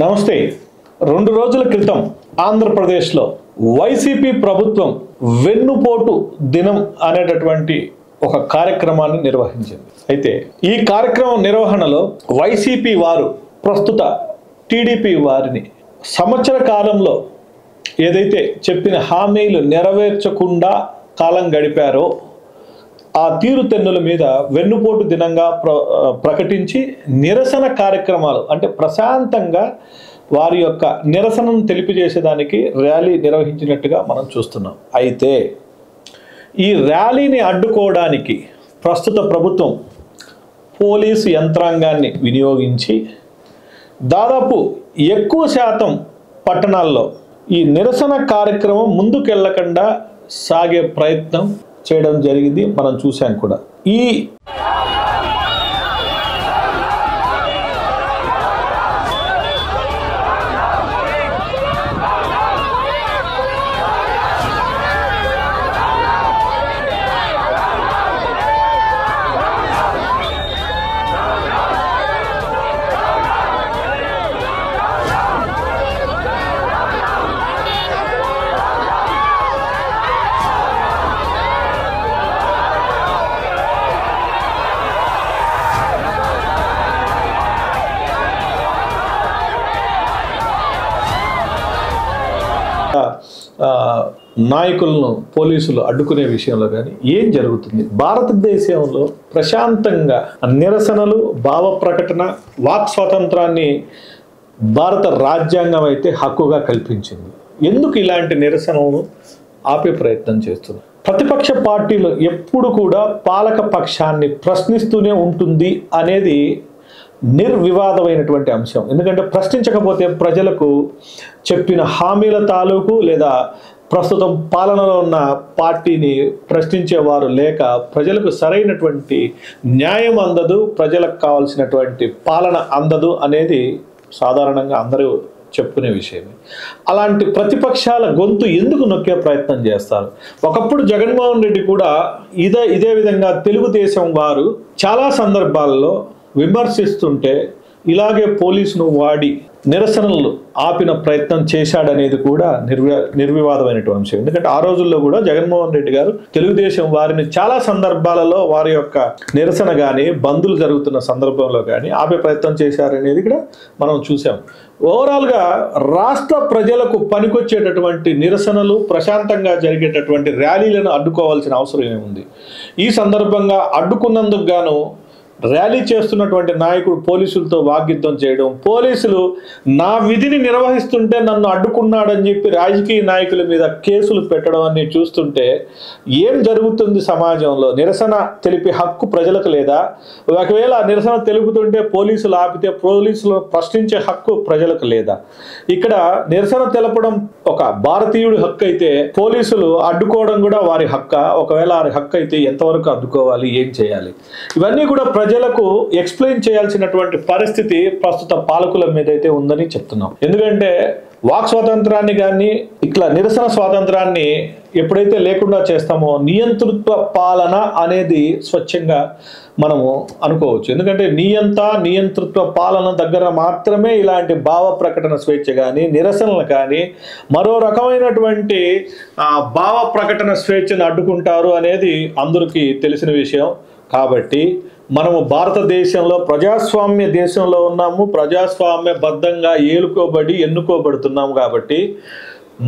నమస్తే. 2 రోజుల క్రితం ఆంధ్రప్రదేశ్లో వైసీపీ ప్రభుత్వం వెన్నుపోటు దినం అనేటటువంటి ఒక కార్యక్రమాన్ని నిర్వహించింది. అయితే ఈ కార్యక్రమం నిర్వహణలో వైసీపీ వారు ప్రస్తుత టీడీపీ వారిని సంవత్సర కాలంలో ఏదైతే చెప్పిన హామీలు నెరవేర్చకుండా కాలం గడిపారో ఆ తీరుతెన్నుల మీద వెన్నుపోటు దినంగా ప్రకటించి నిరసన కార్యక్రమాలు అంటే ప్రశాంతంగా వారి యొక్క నిరసనను తెలియజేసేదానికి ర్యాలీ నిర్వహించినట్టుగా మనం చూస్తున్నాం. అయితే ఈ ర్యాలీని అడ్డుకోవడానికి ప్రస్తుత ప్రభుత్వం పోలీసు యంత్రాంగాన్ని వినియోగించి దాదాపు ఎక్కువ శాతం పట్టణాల్లో ఈ నిరసన కార్యక్రమం ముందుకెళ్లకుండా సాగే ప్రయత్నం చేయడం జరిగింది. మనం చూసాం కూడా. ఈ నాయకులను పోలీసులు అడ్డుకునే విషయంలో కానీ ఏం జరుగుతుంది? భారతదేశంలో ప్రశాంతంగా నిరసనలు, భావ ప్రకటన, వాక్ స్వాతంత్రాన్ని భారత రాజ్యాంగం అయితే హక్కుగా కల్పించింది. ఎందుకు ఇలాంటి నిరసనలను ఆపే ప్రయత్నం చేస్తున్నారు? ప్రతిపక్ష పార్టీలు ఎప్పుడు కూడా పాలక పక్షాన్ని ప్రశ్నిస్తూనే ఉంటుంది అనేది నిర్వివాదమైనటువంటి అంశం. ఎందుకంటే ప్రశ్నించకపోతే ప్రజలకు చెప్పిన హామీల తాలూకు లేదా ప్రస్తుతం పాలనలో ఉన్న పార్టీని ప్రశ్నించేవారు లేక ప్రజలకు సరైనటువంటి న్యాయం అందదు, ప్రజలకు కావాల్సినటువంటి పాలన అందదు అనేది సాధారణంగా అందరూ చెప్పుకునే విషయమే. అలాంటి ప్రతిపక్షాల గొంతు ఎందుకు నొక్కే ప్రయత్నం చేస్తారు? ఒకప్పుడు జగన్మోహన్ రెడ్డి కూడా ఇదే విధంగా తెలుగుదేశం వారు చాలా సందర్భాల్లో విమర్శిస్తుంటే ఇలాగే పోలీసును వాడి నిరసనలు ఆపిన ప్రయత్నం చేశాడనేది కూడా నిర్వివాదమైనటువంటి అంశం. ఎందుకంటే ఆ రోజుల్లో కూడా జగన్మోహన్ రెడ్డి గారు తెలుగుదేశం వారిని చాలా సందర్భాలలో వారి యొక్క నిరసన కానీ బందులు జరుగుతున్న సందర్భంలో కానీ ఆపే ప్రయత్నం చేశారనేది కూడా మనం చూసాం. ఓవరాల్గా రాష్ట్ర ప్రజలకు పనికొచ్చేటటువంటి నిరసనలు, ప్రశాంతంగా జరిగేటటువంటి ర్యాలీలను అడ్డుకోవాల్సిన అవసరం ఏముంది? ఈ సందర్భంగా అడ్డుకున్నందుకు గాను ర్యాలీ చేస్తున్నటువంటి నాయకుడు పోలీసులతో వాగ్యుద్ధం చేయడం, పోలీసులు నా విధిని నిర్వహిస్తుంటే నన్ను అడ్డుకున్నాడని చెప్పి రాజకీయ నాయకుల మీద కేసులు పెట్టడం అని చూస్తుంటే ఏం జరుగుతుంది సమాజంలో? నిరసన తెలిపే హక్కు ప్రజలకు లేదా? ఒకవేళ నిరసన తెలుపుతుంటే పోలీసులు ఆపితే పోలీసులు ప్రశ్నించే హక్కు ప్రజలకు లేదా? ఇక్కడ నిరసన తెలపడం ఒక భారతీయుడి హక్కు అయితే పోలీసులు అడ్డుకోవడం కూడా వారి హక్క. ఒకవేళ వారి హక్కు అయితే ఎంతవరకు అడ్డుకోవాలి, ఏం చేయాలి? ఇవన్నీ కూడా ప్రజలకు ఎక్స్ప్లెయిన్ చేయాల్సినటువంటి పరిస్థితి ప్రస్తుత పాలకుల మీద అయితే ఉందని చెప్తున్నాం. ఎందుకంటే వాక్ స్వాతంత్రాన్ని కానీ ఇట్లా నిరసన స్వాతంత్రాన్ని ఎప్పుడైతే లేకుండా చేస్తామో నియంతృత్వ పాలన అనేది స్వచ్ఛంగా మనము అనుకోవచ్చు. ఎందుకంటే నియంతృత్వ పాలన దగ్గర మాత్రమే ఇలాంటి భావ ప్రకటన స్వేచ్ఛ కానీ, నిరసనలు కానీ, మరో రకమైనటువంటి భావ ప్రకటన స్వేచ్ఛను అడ్డుకుంటారు అనేది అందరికీ తెలిసిన విషయం. కాబట్టి మనము భారతదేశంలో ప్రజాస్వామ్య దేశంలో ఉన్నాము, ప్రజాస్వామ్యబద్ధంగా ఎన్నుకోబడుతున్నాము. కాబట్టి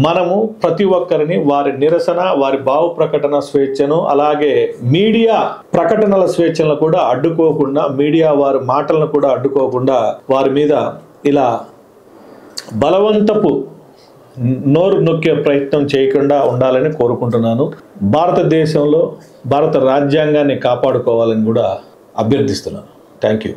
మనము ప్రతి ఒక్కరిని వారి నిరసన, వారి భావ ప్రకటన స్వేచ్ఛను, అలాగే మీడియా ప్రకటనల స్వేచ్ఛలను కూడా అడ్డుకోకుండా, మీడియా వారి మాటలను కూడా అడ్డుకోకుండా వారి మీద ఇలా బలవంతపు నోరు నొక్కే ప్రయత్నం చేయకుండా ఉండాలని కోరుకుంటున్నాను. భారతదేశంలో భారత రాజ్యాంగాన్ని కాపాడుకోవాలని కూడా అభ్యర్థిస్తున్నాను. Thank you.